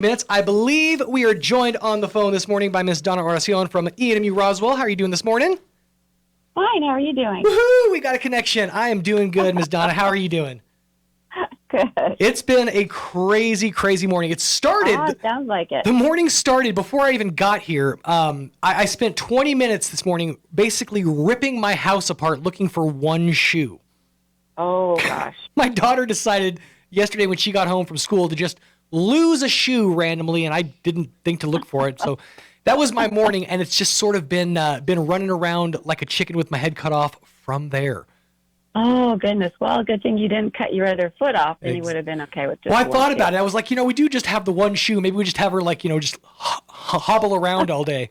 Minutes. I believe we are joined on the phone this morning by Miss Donna Oracion from ENMU-Roswell. How are you doing this morning? Fine. How are you doing? Woohoo! We got a connection. I am doing good, Miss Donna. How are you doing? Good. It's been a crazy, crazy morning. It started. Sounds like it. The morning started before I even got here. I spent 20 minutes this morning basically ripping my house apart looking for one shoe. Oh, gosh. My daughter decided yesterday when she got home from school to just lose a shoe randomly, and I didn't think to look for it. So that was my morning, and it's just sort of been running around like a chicken with my head cut off from there. Oh, goodness. Well, good thing you didn't cut your other foot off, and you would have been okay with just Well, I thought about shoe. it. I was like, we do just have the one shoe. Maybe we just have her just hobble around all day.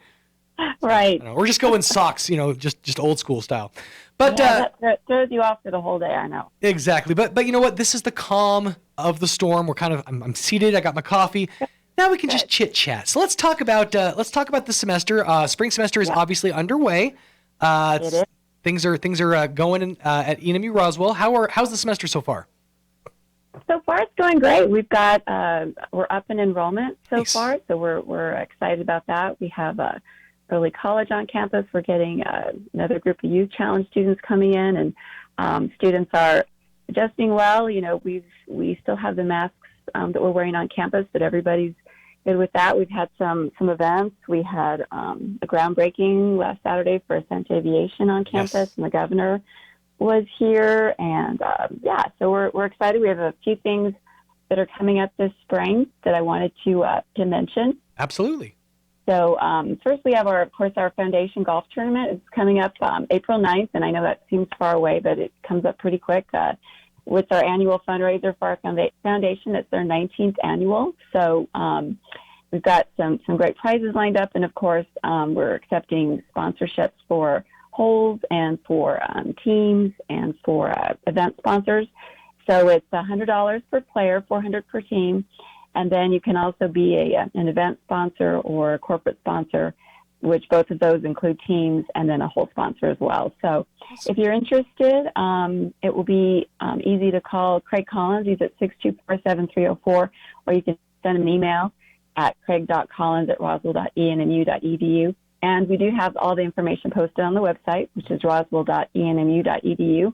Right. Or just go in socks, just old school style. But that throws you off for the whole day, I know. Exactly. But you know what? This is the calm of the storm. I'm seated. I got my coffee. Now we can just chit chat. So let's talk about the semester. Spring semester is obviously underway. It is. Things are going at ENMU-Roswell. How's the semester so far? So far, it's going great. We've got we're up in enrollment so Nice. far, so we're excited about that. We have early college on campus. We're getting another group of youth challenge students coming in, and students are adjusting well. We still have the masks that we're wearing on campus, but everybody's good with that. We've had some events. We had a groundbreaking last Saturday for Ascent Aviation on campus, Yes. and the governor was here. And so we're excited. We have a few things that are coming up this spring that I wanted to mention. Absolutely. So first we have our foundation golf tournament. It's coming up April 9th, and I know that seems far away, but it comes up pretty quick. With our annual fundraiser for our foundation, it's their 19th annual. So we've got some great prizes lined up, and of course we're accepting sponsorships for holes and for teams and for event sponsors. So it's $100 per player, $400 per team. And then you can also be an event sponsor or a corporate sponsor, which both of those include teams, and then a whole sponsor as well. So if you're interested, it will be easy to call Craig Collins. He's at 624-7304, or you can send him an email at craig.collins@roswell.enmu.edu. And we do have all the information posted on the website, which is roswell.enmu.edu.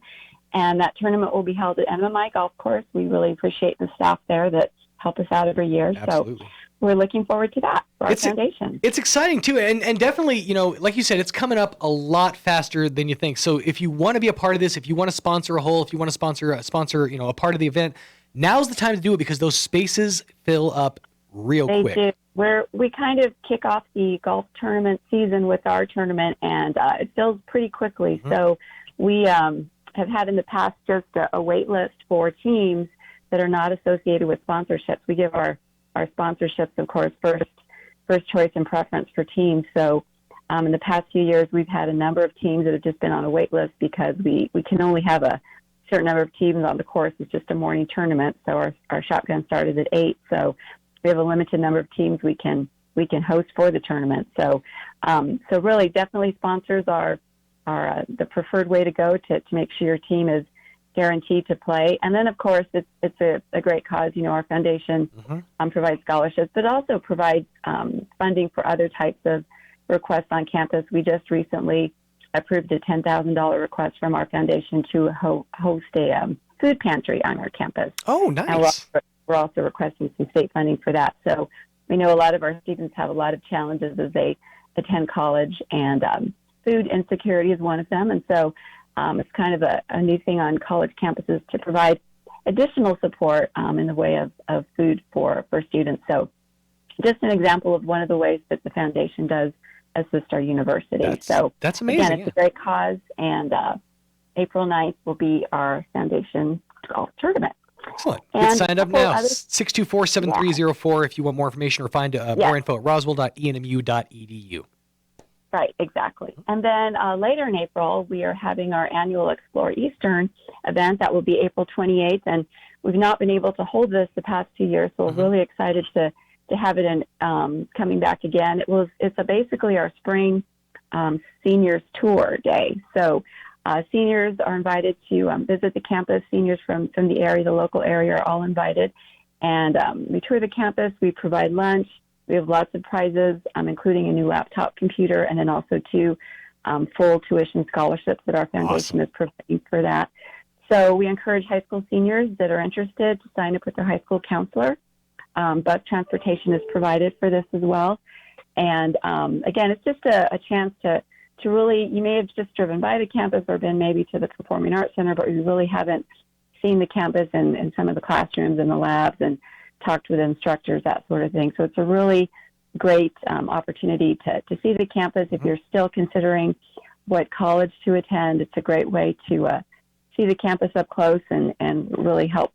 And that tournament will be held at MMI Golf Course. We really appreciate the staff there that help us out every year. Absolutely. So we're looking forward to that for our foundation. It's exciting too, and definitely, like you said, it's coming up a lot faster than you think. So if you want to be a part of this, if you want to sponsor a hole, if you want to sponsor a part of the event, now's the time to do it because those spaces fill up real quick. They do. We kind of kick off the golf tournament season with our tournament, and it fills pretty quickly. Mm-hmm. So we have had in the past just a wait list for teams that are not associated with sponsorships. We give our sponsorships, of course, first choice and preference for teams. So in the past few years, we've had a number of teams that have just been on a wait list because we can only have a certain number of teams on the course. It's just a morning tournament. So our shotgun started at 8. So we have a limited number of teams we can host for the tournament. So really, definitely sponsors are the preferred way to go to make sure your team is guaranteed to play. And then, of course, it's a great cause. Our foundation provides scholarships, but also provides funding for other types of requests on campus. We just recently approved a $10,000 request from our foundation to host a food pantry on our campus. Oh, nice. And we're also requesting some state funding for that. So we know a lot of our students have a lot of challenges as they attend college, and food insecurity is one of them. And so it's kind of a new thing on college campuses to provide additional support in the way of food for students. So just an example of one of the ways that the foundation does assist our university. That's amazing. Again, it's a great cause, and April 9th will be our foundation golf tournament. Excellent. And get signed up now. other- 624-7304 if you want more information or find more info at roswell.enmu.edu. Right, exactly. And then later in April, we are having our annual Explore Eastern event. That will be April 28th, and we've not been able to hold this the past 2 years, so we're really excited to have it in coming back again. It's basically our spring seniors tour day. So seniors are invited to visit the campus. Seniors from the area, the local area, are all invited. And we tour the campus. We provide lunch. We have lots of prizes, including a new laptop computer, and then also 2 full tuition scholarships that our foundation is providing for that. So we encourage high school seniors that are interested to sign up with their high school counselor. Bus transportation is provided for this as well. And again, it's just a chance to really, you may have just driven by the campus or been maybe to the Performing Arts Center, but you really haven't seen the campus and some of the classrooms and the labs and talked with instructors, that sort of thing. So it's a really great opportunity to see the campus. If you're still considering what college to attend, it's a great way to see the campus up close and really help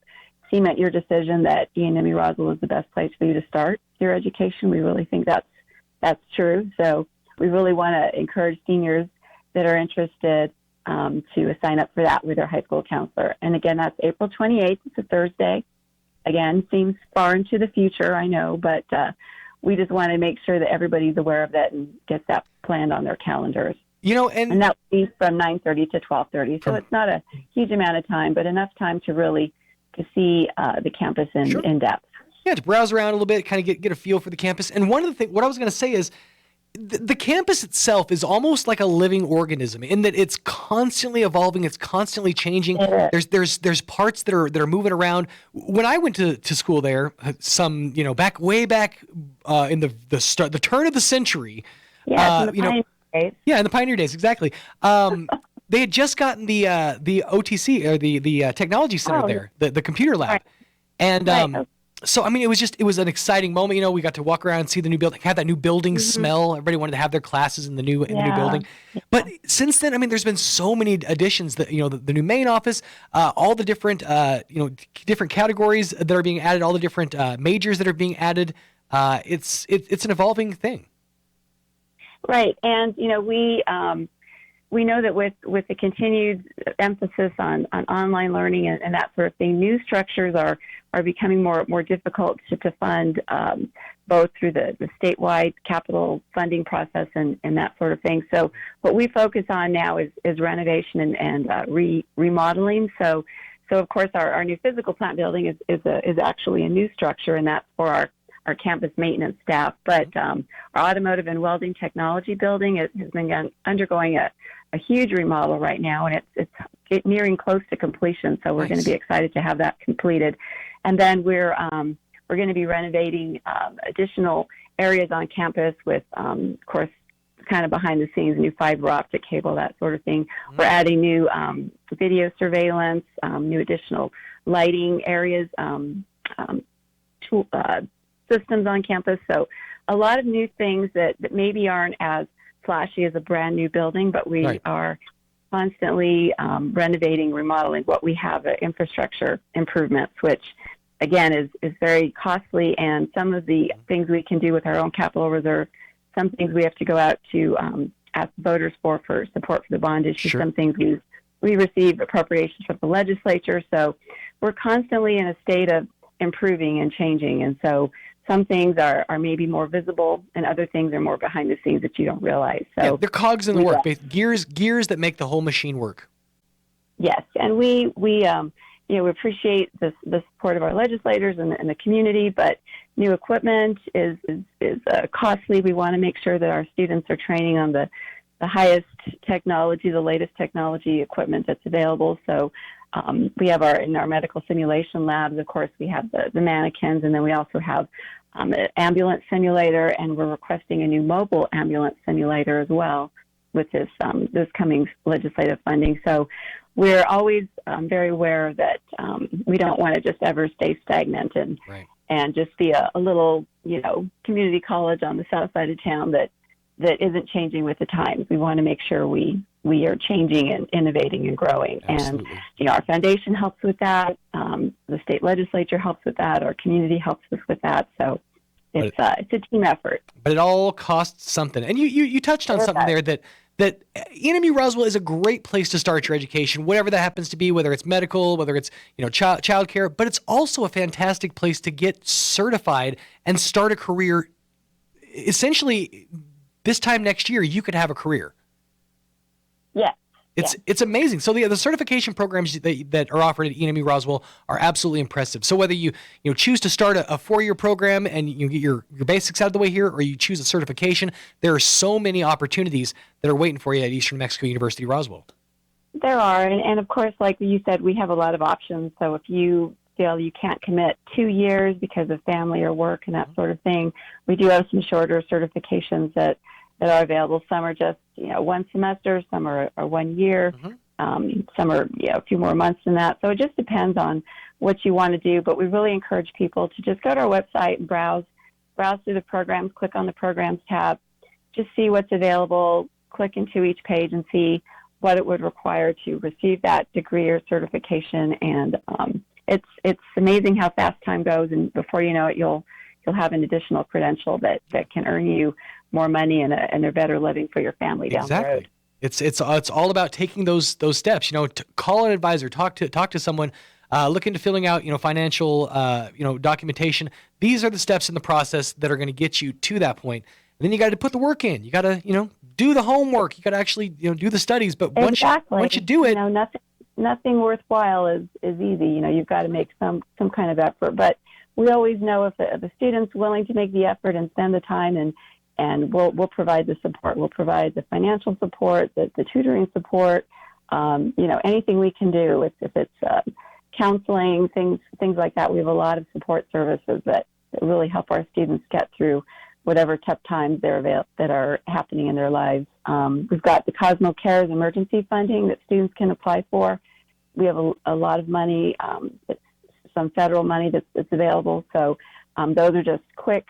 cement your decision that ENMU-Roswell is the best place for you to start your education. We really think that's true. So we really want to encourage seniors that are interested to sign up for that with their high school counselor. And again, that's April 28th. It's a Thursday. Again, seems far into the future, I know, but we just want to make sure that everybody's aware of that and gets that planned on their calendars. And that will be from 9:30 to 12:30. So it's not a huge amount of time, but enough time to really to see the campus in depth. Yeah, to browse around a little bit, kind of get a feel for the campus. And one of the things, what I was going to say is, the campus itself is almost like a living organism in that it's constantly evolving, it's constantly changing. There's parts that are moving around. When I went to school there, way back in the turn of the century. Yeah, in the Pioneer days. Yeah, in the Pioneer days, exactly. They had just gotten the OTC or the technology center there, the computer lab, right. And so, I mean, it was an exciting moment. We got to walk around and see the new building, have that new building smell. Everybody wanted to have their classes in the new building. Yeah. But since then, I mean, there's been so many additions that, the new main office, all the different, different categories that are being added, all the different majors that are being added. It's an evolving thing. Right. And, we know that with the continued emphasis on online learning and that sort of thing, new structures are becoming more difficult to fund, both through the statewide capital funding process and that sort of thing. So what we focus on now is renovation and remodeling. So of course our new physical plant building is actually a new structure, and that's for our campus maintenance staff. But our automotive and welding technology building has been undergoing a huge remodel right now, and it's nearing close to completion. So we're going to be excited to have that completed. And then we're going to be renovating additional areas on campus with, of course, kind of behind the scenes, new fiber optic cable, that sort of thing. We're adding new video surveillance, new additional lighting areas, systems on campus. So a lot of new things that maybe aren't as flashy as a brand new building, but we are constantly renovating, remodeling what we have, infrastructure improvements, which again is very costly. And some of the things we can do with our own capital reserve, some things we have to go out to ask voters for support for the bond issue. Sure. Some things we receive appropriations from the legislature. So we're constantly in a state of improving and changing. And so some things are maybe more visible, and other things are more behind the scenes that you don't realize. So they're cogs in the work, gears that make the whole machine work. Yes, and we appreciate the support of our legislators and the community, but new equipment is costly. We want to make sure that our students are training on the highest technology, the latest technology equipment that's available. So we have in our medical simulation labs, of course, we have the mannequins, and then we also have an ambulance simulator, and we're requesting a new mobile ambulance simulator as well with this coming legislative funding. So we're always very aware that we don't want to just ever stay stagnant and just be a little, community college on the south side of town that isn't changing with the times. We want to make sure we are changing and innovating and growing. Absolutely. And, our foundation helps with that. The state legislature helps with that. Our community helps us with that. So it's a team effort. But it all costs something. And you touched on something there that ENMU-Roswell is a great place to start your education, whatever that happens to be, whether it's medical, whether it's, child care, but it's also a fantastic place to get certified and start a career. Essentially, this time next year, you could have a career. Yes, It's amazing. So the certification programs that are offered at ENMU-Roswell are absolutely impressive. So whether you choose to start a 4-year program and you get your basics out of the way here, or you choose a certification, there are so many opportunities that are waiting for you at Eastern New Mexico University Roswell. There are, and of course, like you said, we have a lot of options. So if you feel you can't commit 2 years because of family or work and that sort of thing, we do have some shorter certifications that are available. Some are just 1 semester, some are 1 year, some are a few more months than that. So it just depends on what you want to do. But we really encourage people to just go to our website and browse through the programs, click on the programs tab, just see what's available, click into each page and see what it would require to receive that degree or certification. And it's amazing how fast time goes, and before you know it, you'll have an additional credential that can earn you more money and a better living for your family down the road. It's all about taking those steps. Call an advisor, talk to someone, look into filling out financial documentation. These are the steps in the process that are going to get you to that point. And then you got to put the work in. You got to do the homework. You got to actually do the studies. But once you do it, nothing worthwhile is easy. You've got to make some kind of effort. But we always know if the student's willing to make the effort and spend the time, and we'll provide the support. We'll provide the financial support, the tutoring support, anything we can do. If it's counseling, things like that. We have a lot of support services that really help our students get through whatever tough times that are happening in their lives. We've got the Cosmo Cares emergency funding that students can apply for. We have a lot of money, some federal money that's available. So those are just quick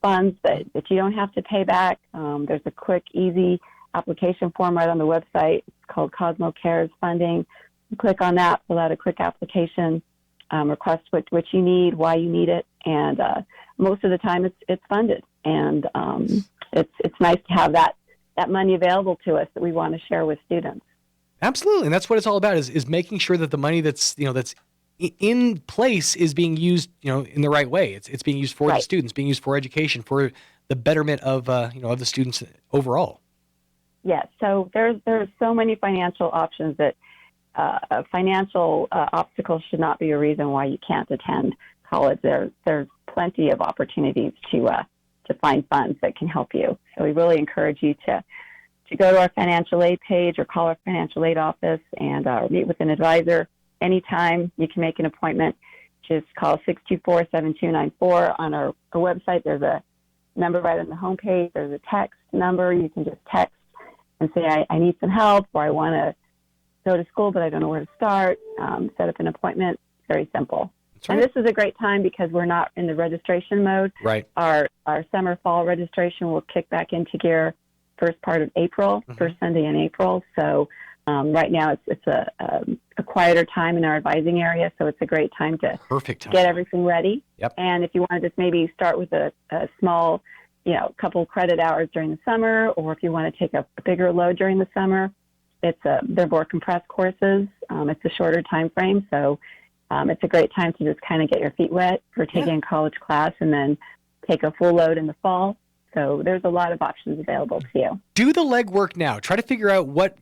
funds that you don't have to pay back. There's a quick, easy application form right on the website. It's called Cosmo Cares Funding. You click on that, fill out a quick application, request what you need, why you need it, and most of the time it's funded. And it's nice to have that money available to us that we want to share with students. Absolutely, and that's what it's all about is making sure that the money that's in place is being used in the right way. It's being used for the students, being used for education, for the betterment of of the students overall. Yes, so there's so many financial options that financial obstacles should not be a reason why you can't attend college. There's plenty of opportunities to find funds that can help you. So we really encourage you to go to our financial aid page or call our financial aid office and meet with an advisor. Anytime you can make an appointment, just call 624-7294. On our website, there's a number right on the homepage. There's a text number. You can just text and say, I need some help, or I want to go to school, but I don't know where to start. Set up an appointment. Very simple. That's right. And this is a great time because we're not in the registration mode. Right. Our summer-fall registration will kick back into gear first part of April, first Sunday in April. So right now it's a quieter time in our advising area, so it's a great time to get everything ready. Yep. And if you want to just maybe start with a small, couple credit hours during the summer, or if you want to take a bigger load during the summer, they're more compressed courses. It's a shorter time frame, so it's a great time to just kind of get your feet wet for taking a college class and then take a full load in the fall. So there's a lot of options available to you. Do the legwork now. Try to figure out what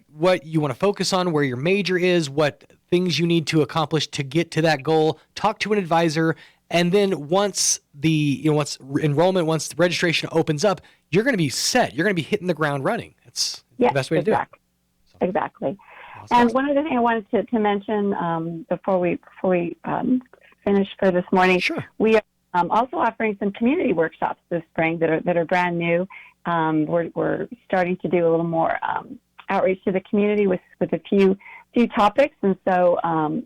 you want to focus on, where your major is, what things you need to accomplish to get to that goal. Talk to an advisor, and then once the registration opens up, you're going to be set. You're going to be hitting the ground running. It's the best way to do it. Exactly. Awesome. And one other thing I wanted to mention before we finish for this morning, we are also offering some community workshops this spring that are brand new. We're starting to do a little more outreach to the community with a few topics, and so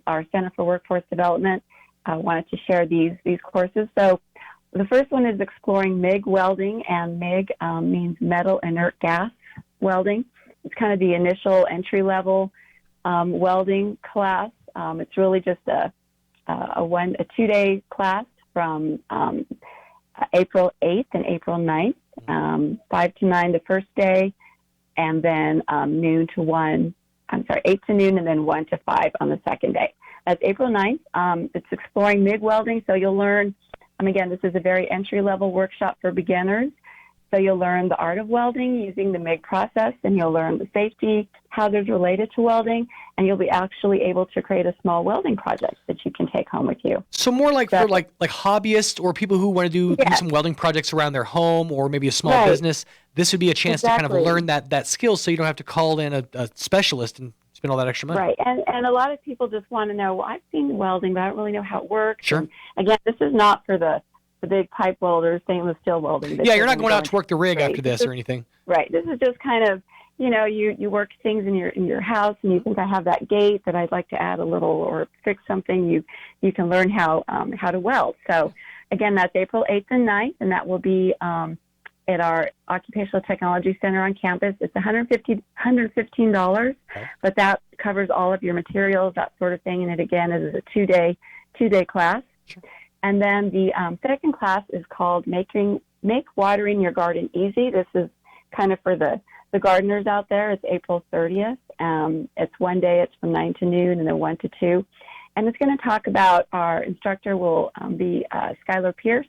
our Center for Workforce Development wanted to share these courses. So the first one is exploring MIG welding, and MIG means metal inert gas welding. It's kind of the initial entry-level welding class. It's really just a 2-day class from April 8th and April 9th, 5 to 9 the first day, and then 8 to noon, and then 1 to 5 on the second day. That's April 9th. It's exploring MIG welding, so you'll learn, again, this is a very entry-level workshop for beginners. So you'll learn the art of welding using the MIG process, and you'll learn the safety hazards related to welding, and you'll be actually able to create a small welding project that you can take home with you. So more like for like hobbyists or people who want to do maybe some welding projects around their home or maybe a small business. This would be a chance to kind of learn that skill, so you don't have to call in a specialist and spend all that extra money. Right, and a lot of people just want to know, well, I've seen welding, but I don't really know how it works. Sure. And again, this is not for the big pipe welders, stainless steel welding. Yeah, you're not going out to work the rig after this or anything. Right. This is just kind of, you work things in your house, and you think, I have that gate that I'd like to add a little or fix something. You can learn how to weld. So again, that's April 8th and 9th, and that will be at our Occupational Technology Center on campus. It's $115, but that covers all of your materials, that sort of thing. And it again is a two-day class. Sure. And then the second class is called Make Watering Your Garden Easy. This is kind of for the gardeners out there. It's April 30th. It's one day. It's from 9 to noon and then 1 to 2. And it's going to talk about, our instructor will be Skylar Pierce,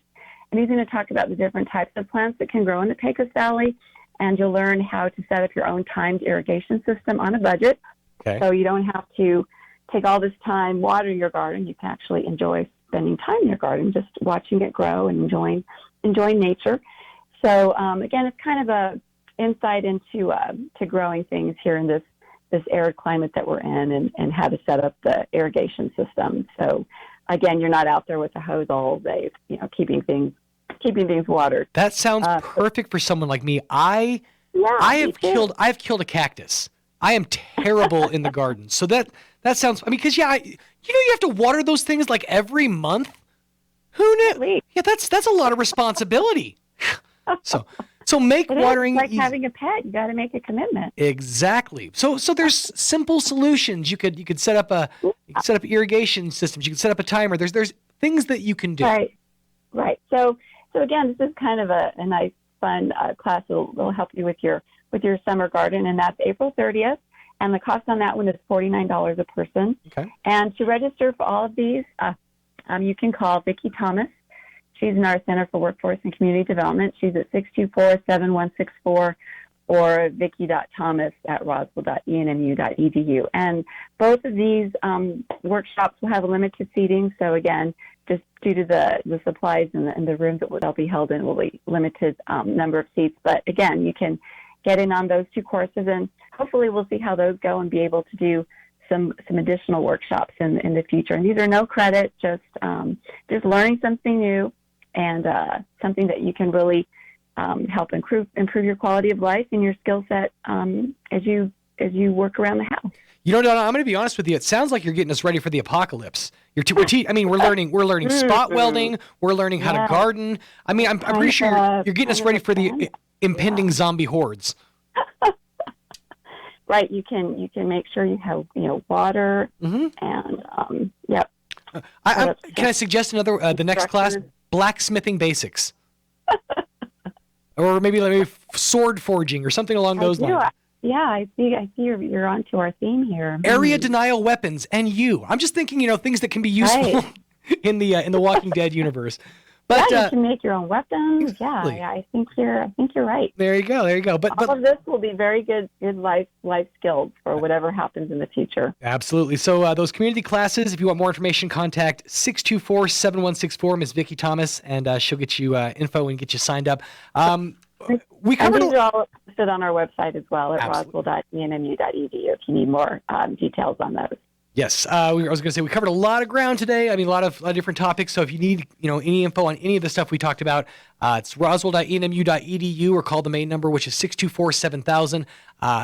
and he's going to talk about the different types of plants that can grow in the Pecos Valley, and you'll learn how to set up your own timed irrigation system on a budget. Okay. So you don't have to take all this time watering your garden. You can actually enjoy spending time in your garden, just watching it grow and enjoying nature. So again, it's kind of a insight into to growing things here in this arid climate that we're in, and how to set up the irrigation system. So again, you're not out there with a hose all day, keeping things watered. that sounds perfect for someone like me. I've killed a cactus. I am terrible in the garden. So that sounds, because you have to water those things like every month. Who knew? Yeah, that's a lot of responsibility. So make watering like easy. Having a pet, you got to make a commitment. Exactly. So there's simple solutions. You could set up irrigation systems. You can set up a timer. There's things that you can do. Right. So again, this is kind of a nice, fun class that will help you with your summer garden, and that's April 30th. And the cost on that one is $49 a person. Okay. And to register for all of these, you can call Vicki Thomas. She's in our Center for Workforce and Community Development. She's at 624-7164, or vicky.thomas@roswell.enmu.edu. And both of these workshops will have a limited seating. So again, just due to the supplies and the rooms that they'll be held in will be limited number of seats. But again, you can get in on those two courses, and hopefully we'll see how those go and be able to do some additional workshops in the future. And these are no credit, just learning something new, and something that you can really help improve your quality of life and your skill set as you work around the house. Donna, I'm going to be honest with you. It sounds like you're getting us ready for the apocalypse. We're learning spot welding. We're learning how to garden. I'm pretty sure you're getting us ready for the impending zombie hordes. Right. You can make sure you have water, and yep. Can I suggest another the next class? Blacksmithing basics, or maybe sword forging or something along those lines. Yeah, I see. You're onto our theme here. Area denial weapons, and I'm just thinking, things that can be useful in the Walking Dead universe. But you can make your own weapons. Exactly. Yeah, I think you're right. There you go. But all of this will be very good life skills for whatever happens in the future. Absolutely. So those community classes, if you want more information, contact 624-7164, Ms. Vicki Thomas, and she'll get you info and get you signed up. We covered. And these are all listed on our website as well at roswell.enmu.edu if you need more details on those. Yes, I was going to say we covered a lot of ground today. A lot of different topics. So if you need any info on any of the stuff we talked about, it's roswell.enmu.edu, or call the main number, which is 624-7000.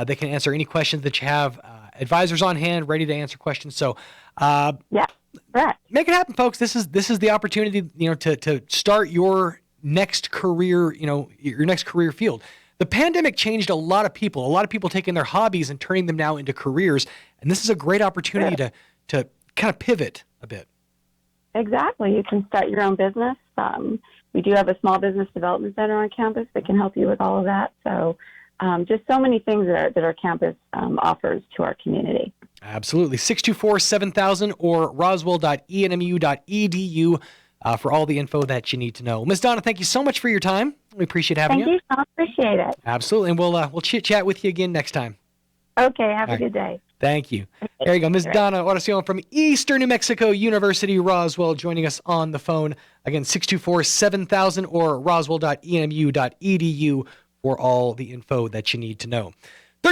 They can answer any questions that you have. Advisors on hand, ready to answer questions. So make it happen, folks. This is the opportunity to start your next career. Your next career field. The pandemic changed a lot of people. A lot of people taking their hobbies and turning them now into careers. And this is a great opportunity to kind of pivot a bit. Exactly. You can start your own business. We do have a small business development center on campus that can help you with all of that. So just so many things that our campus offers to our community. Absolutely. 624-7000 or roswell.enmu.edu. for all the info that you need to know. Ms. Donna, thank you so much for your time. We appreciate having Thank you, Sean. Appreciate it. Absolutely. And we'll chit-chat with you again next time. Okay, have All a good day. Thank you. There you go. Ms. Donna Oracion from Eastern New Mexico University, Roswell, joining us on the phone. Again, 624-7000 or roswell.enmu.edu for all the info that you need to know.